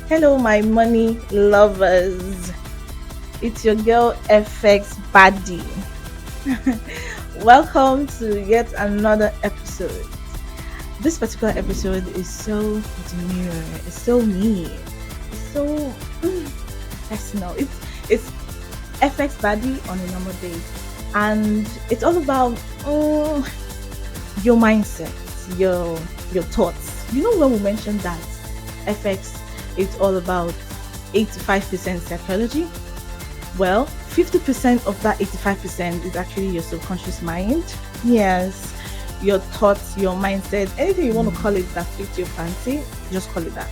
Hello, my money lovers. It's your girl FXBADDIE. Welcome to yet another episode. This particular episode is so demure. It's so me. It's so personal. It's FXBADDIE on a normal day, and it's all about your mindset, your thoughts. You know when we mentioned that FX, it's all about 85% psychology. Well, 50% of that 85% is actually your subconscious mind. Yes, your thoughts, your mindset, anything you want to call it that fits your fancy, just call it that.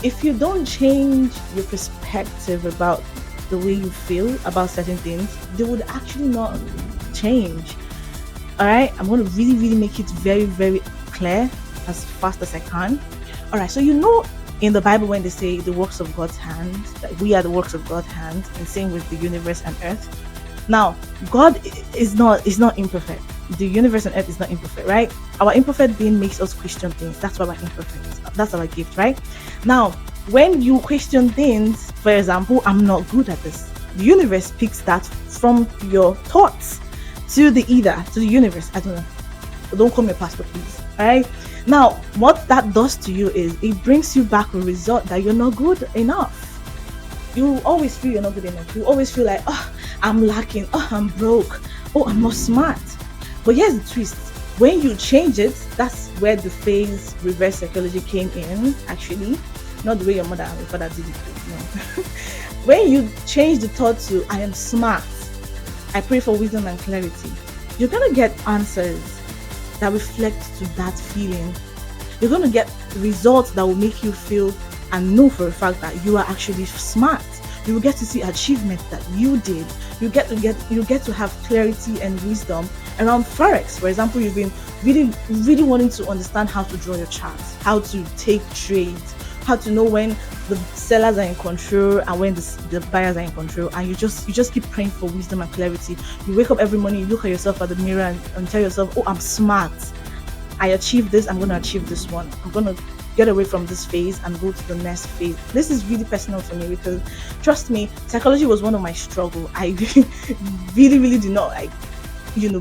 If you don't change your perspective about the way you feel about certain things, they would actually not change. All right, I'm going to really make it very clear as fast as I can. All right, so in the Bible when they say the works of God's hands, that we are the works of God's hands, and same with the universe and earth. Now, God is not imperfect. The universe and earth is not imperfect, right? Our imperfect being makes us question things. That's why we're imperfect. That's our gift, right? Now, when you question things, for example, I'm not good at this. The universe picks that from your thoughts to the universe. I don't know. Don't call me a pastor, please. All right. Now, what that does to you is it brings you back a result that you're not good enough. You always feel you're not good enough. You always feel like, oh, I'm lacking. Oh, I'm broke. Oh, I'm not smart. But here's the twist. When you change it, that's where the phase reverse psychology came in, actually. Not the way your mother and your father did it. No. When you change the thought to, I am smart, I pray for wisdom and clarity, you're going to get answers that reflect to that feeling. You're going to get results that will make you feel and know for a fact that you are actually smart. You will get to see achievements that you did. You get to have clarity and wisdom around Forex. For example, you've been really wanting to understand how to draw your charts, how to take trades, how to know when the sellers are in control and when the buyers are in control, and you just keep praying for wisdom and clarity. You wake up every morning, you look at yourself at the mirror and tell yourself, oh, I'm smart, I achieved this, I'm going to achieve this one, I'm going to get away from this phase and go to the next phase. This is really personal for me because, trust me, psychology was one of my struggle. I really did not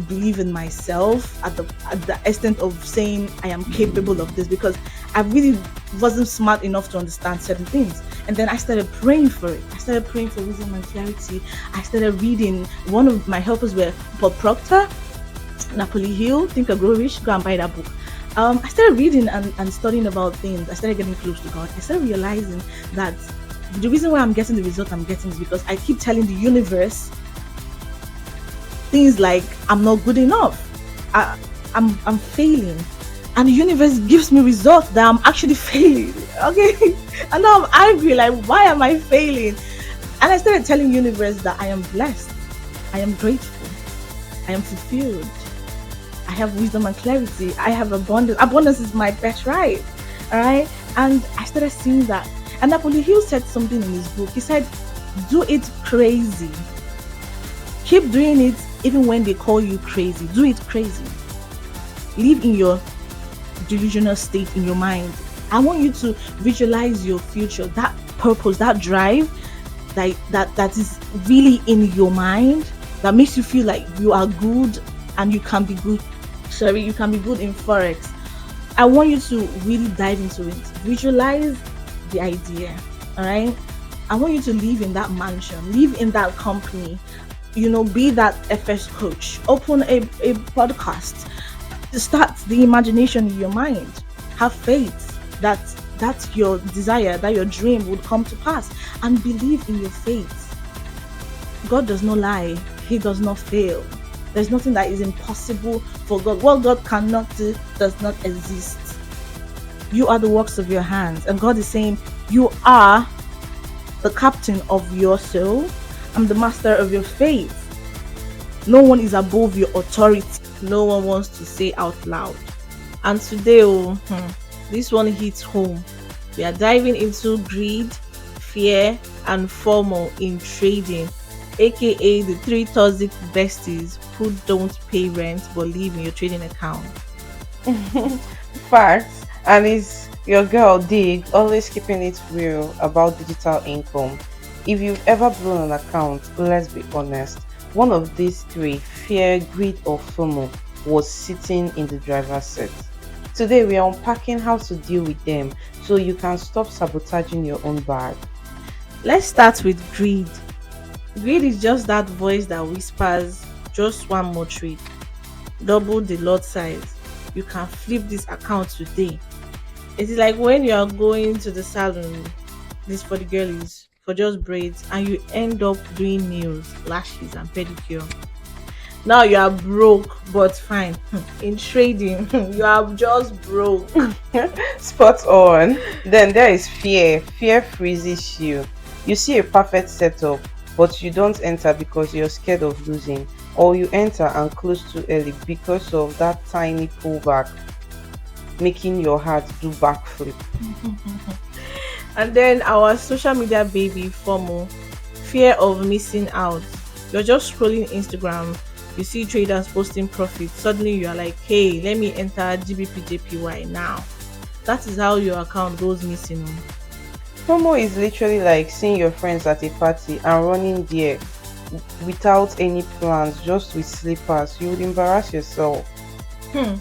believe in myself at the extent of saying I am capable of this, because I really wasn't smart enough to understand certain things. And then I started praying for it. I started praying for wisdom and clarity. I started reading. One of my helpers were Paul Proctor, Napoli Hill, Think and Grow Rich. Go and buy that book. I started reading and studying about things. I started getting close to God. I started realizing that the reason why I'm getting the result I'm getting is because I keep telling the universe things like I'm not good enough, I'm failing, and the universe gives me results that I'm actually failing. Okay, and now I'm angry, like, why am I failing? And I started telling universe that I am blessed, I am grateful, I am fulfilled, I have wisdom and clarity, I have abundance is my best right. All right. And I started seeing that. And Napoli Hill said something in his book. He said, do it crazy, keep doing it even when they call you crazy. Do it crazy. Live in your delusional state in your mind. I want you to visualize your future, that purpose, that drive, that is really in your mind, that makes you feel like you are good and you can be good. You can be good in Forex. I want you to really dive into it. Visualize the idea. All right. I want you to live in that mansion, live in that company. Be that FS coach, open a podcast, start the imagination in your mind, have faith that your desire, that your dream would come to pass, and believe in your faith. God does not lie, he does not fail. There's nothing that is impossible for God. What God cannot do does not exist. You are the works of your hands, and God is saying you are the captain of your soul. I'm the master of your faith. No one is above your authority. No one wants to say out loud. And today, this one hits home. We are diving into greed, fear, and FOMO in trading, aka the three toxic besties who don't pay rent but live in your trading account. Facts, and it's Your girl Dig, always keeping it real about digital income. If you've ever blown an account, let's be honest, one of these three, fear, greed, or FOMO, was sitting in the driver's seat. Today, we are unpacking how to deal with them so you can stop sabotaging your own bag. Let's start with greed. Greed is just that voice that whispers, just one more trade, double the lot size. You can flip this account today. It is like when you are going to the salon, this for the girlies, for just braids, and you end up doing nails, lashes, and pedicure. Now you are broke, but fine. In trading, you are just broke. Spot on. Then there is fear. Fear freezes you. You see a perfect setup, but you don't enter because you're scared of losing, or you enter and close too early because of that tiny pullback, making your heart do backflip. And then our social media baby FOMO, fear of missing out. You're just scrolling Instagram, you see traders posting profit. Suddenly you are like, hey, let me enter GBPJPY now. That is how your account goes missing. FOMO is literally like seeing your friends at a party and running there without any plans, just with slippers. You would embarrass yourself. Hmm.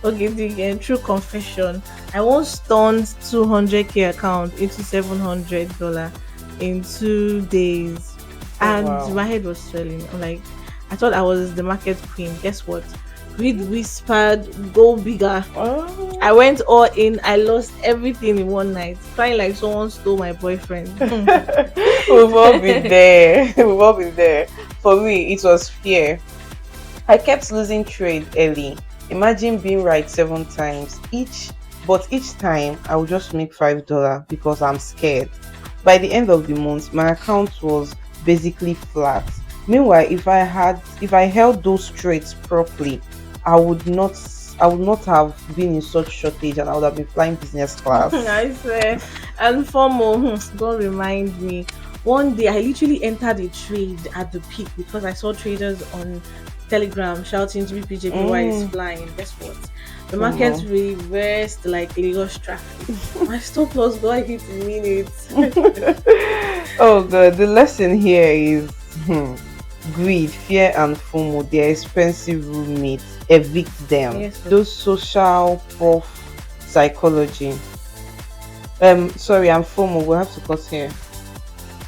Okay, true confession. I once turned 200k account into $700 in 2 days, Oh and wow. my head was swelling. I'm like, I thought I was the market queen. Guess what? Reed whispered, "Go bigger." I Oh. went all in. I lost everything in one night, crying like someone stole my boyfriend. We've all been there. We've all been there. For me, it was fear. I kept losing trade early. Imagine being right 7 times each, but each time I would just make $5 because I'm scared. By the end of the month, my account was basically flat. Meanwhile, if I held those trades properly, I would not I would not have been in such shortage and I would have been flying business class. I swear. And FOMO, don't remind me. One day I literally entered a trade at the peak because I saw traders on Telegram shouting GBPJPY is Mm, flying. Guess what? The market FOMO. reversed like Lagos traffic. My stop loss got hit in minutes. Oh god, the lesson here is greed, fear, and FOMO. They're expensive roommates. Evict them. Yes. Those social prof psychology. Sorry, I'm FOMO. We'll have to cut here.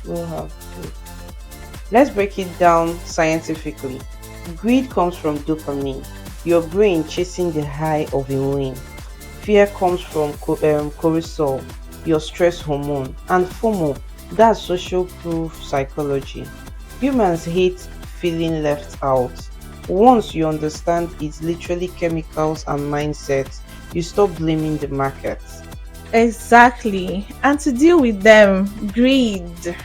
We'll have to. Let's break it down scientifically. Greed comes from dopamine, your brain chasing the high of a win. Fear comes from cortisol, your stress hormone, and FOMO, that's social proof psychology. Humans hate feeling left out. Once you understand it's literally chemicals and mindset, you stop blaming the market. Exactly. And to deal with them, greed.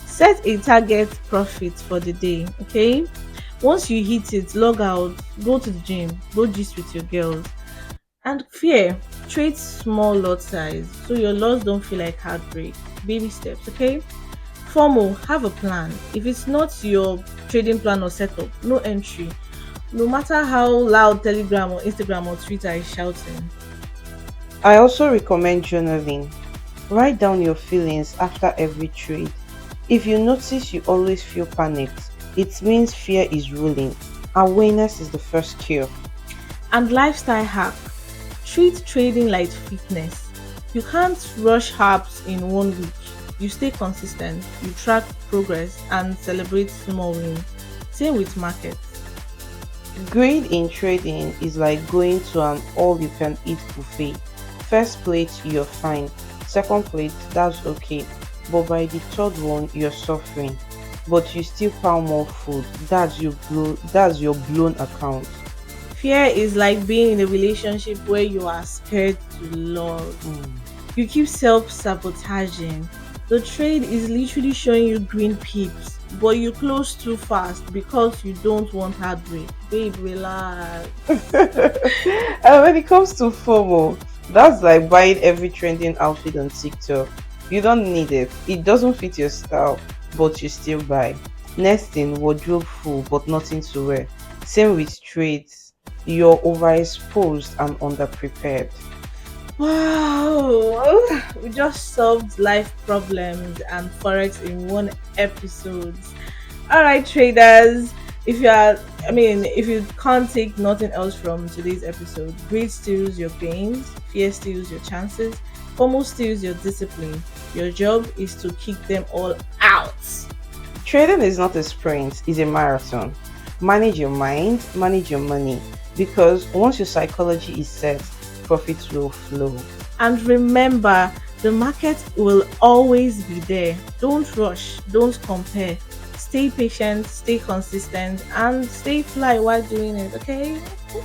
Set a target profit for the day, okay? Once you hit it, log out, go to the gym, go gist with your girls. And fear, trade small lot size so your loss don't feel like heartbreak. Baby steps, okay? FOMO, have a plan. If it's not your trading plan or setup, no entry. No matter how loud Telegram or Instagram or Twitter is shouting. I also recommend journaling. Write down your feelings after every trade. If you notice you always feel panicked, it means fear is ruling. Awareness is the first cure. And lifestyle hack, treat trading like fitness. You can't rush apps in 1 week. You stay consistent, you track progress, and celebrate small wins. Same with markets. Greed in trading is like going to an all you can eat buffet. First plate, you're fine. Second plate, that's okay. But by the third one, you're suffering. But you still pile more food. That's your blown account. Fear is like being in a relationship where you are scared to love. Mm. You keep self sabotaging. The trade is literally showing you green peeps, but you close too fast because you don't want heartbreak. Babe, relax. And when it comes to FOMO, that's like buying every trending outfit on TikTok. You don't need it. It doesn't fit your style, but you still buy. Next thing, wardrobe full, but nothing to wear. Same with trades. You're overexposed and underprepared. Wow, we just solved life problems and forex in one episode. All right, traders. If you are, if you can't take nothing else from today's episode, greed steals your gains, fear steals your chances, FOMO steals your discipline. Your job is to kick them all out. Trading is not a sprint, it's a marathon. Manage your mind, manage your money, because once your psychology is set, profits will flow. And remember, the market will always be there. Don't rush, don't compare. Stay patient, stay consistent, and stay fly while doing it, okay?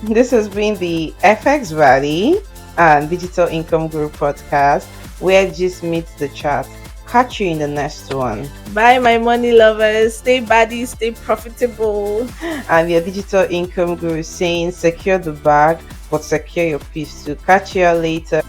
This has been the FXBADDIE and Digital Income Group podcast, where gist meets the chat. Catch you in the next one. Bye, my money lovers. Stay baddie, stay profitable. And your digital income guru saying secure the bag, but secure your peace too. Catch you all later.